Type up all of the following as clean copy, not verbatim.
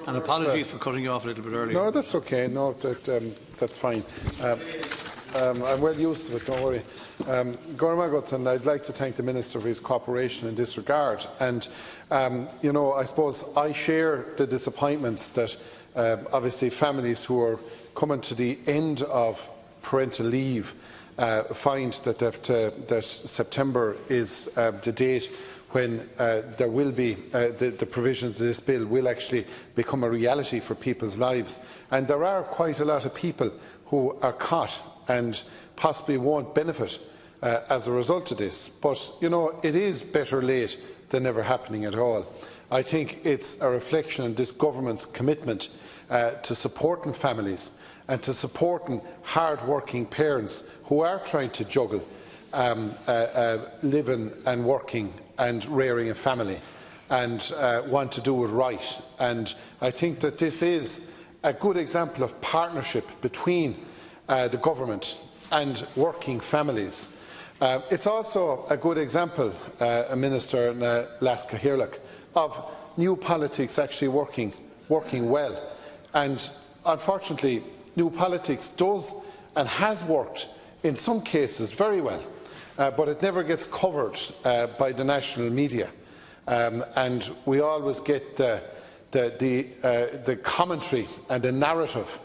And apologies for cutting you off a little bit earlier. No, that's okay. No, that's fine. I'm well used to it, don't worry. Gormagotan, I'd like to thank the Minister for his cooperation in this regard. And, you know, I suppose I share the disappointments that obviously families who are coming to the end of parental leave find that September is the date when there will be the provisions of this bill will actually become a reality for people's lives. And there are quite a lot of people who are caught and possibly won't benefit as a result of this. But, you know, it is better late than never happening at all. I think it's a reflection on this government's commitment to supporting families and to supporting hard-working parents who are trying to juggle living and working and rearing a family and want to do it right. And I think that this is a good example of partnership between the government and working families. It's also a good example, Minister Laska Hirlach, of new politics actually working well. And unfortunately, new politics does and has worked in some cases very well, but it never gets covered by the national media. And we always get the commentary and the narrative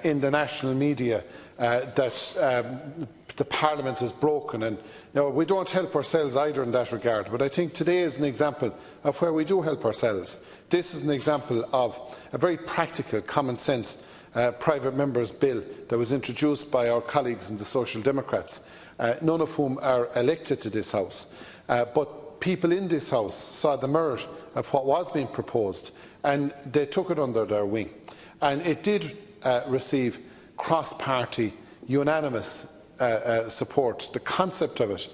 in the national media that the Parliament is broken, and you know, we don't help ourselves either in that regard. But I think today is an example of where we do help ourselves. This is an example of a very practical, common sense private member's bill that was introduced by our colleagues in the Social Democrats, none of whom are elected to this House. But people in this House saw the merit of what was being proposed and they took it under their wing. And it did receive cross-party, unanimous support, the concept of it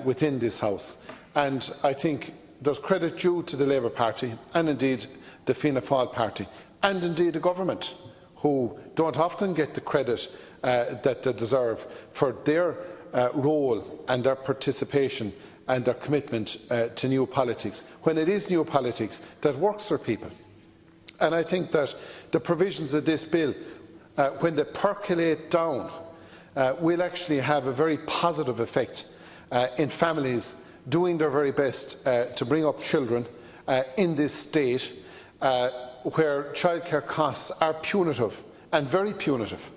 within this House. And I think there's credit due to the Labour Party and indeed the Fianna Fáil Party and indeed the government, who don't often get the credit that they deserve for their role and their participation and their commitment to new politics, when it is new politics that works for people. And I think that the provisions of this bill, when they percolate down, will actually have a very positive effect in families doing their very best to bring up children in this state where childcare costs are punitive and very punitive.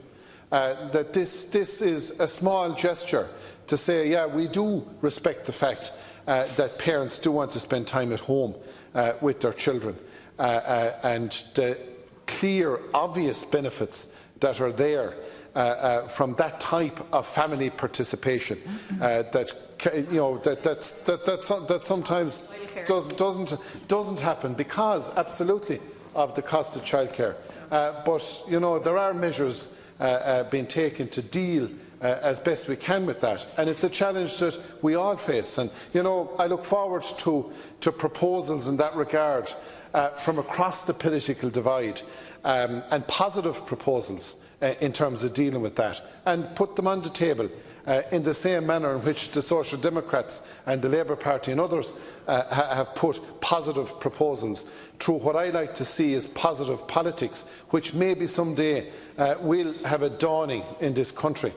That this is a small gesture to say, yeah, we do respect the fact that parents do want to spend time at home with their children, and the clear, obvious benefits that are there from that type of family participation that sometimes doesn't happen because absolutely of the cost of childcare. But you know, there are measures being taken to deal as best we can with that, and it's a challenge that we all face. And you know, I look forward to proposals in that regard from across the political divide, and positive proposals in terms of dealing with that, and put them on the table in the same manner in which the Social Democrats and the Labour Party and others have put positive proposals through what I like to see as positive politics, which maybe someday will have a dawning in this country,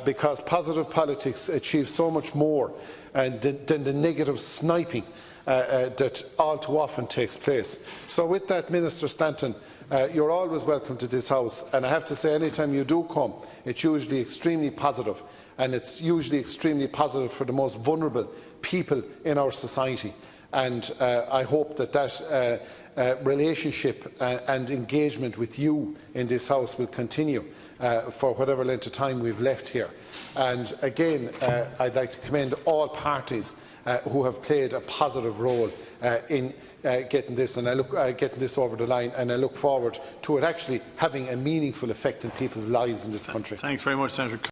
because positive politics achieve so much more than the negative sniping that all too often takes place. So with that, Minister Stanton, you're always welcome to this House, and I have to say, any time you do come, it's usually extremely positive, and it's usually extremely positive for the most vulnerable people in our society. And I hope that relationship and engagement with you in this House will continue for whatever length of time we've left here. And again, I'd like to commend all parties who have played a positive role in getting this over the line, and I look forward to it actually having a meaningful effect in people's lives in this country. Thanks very much, Senator.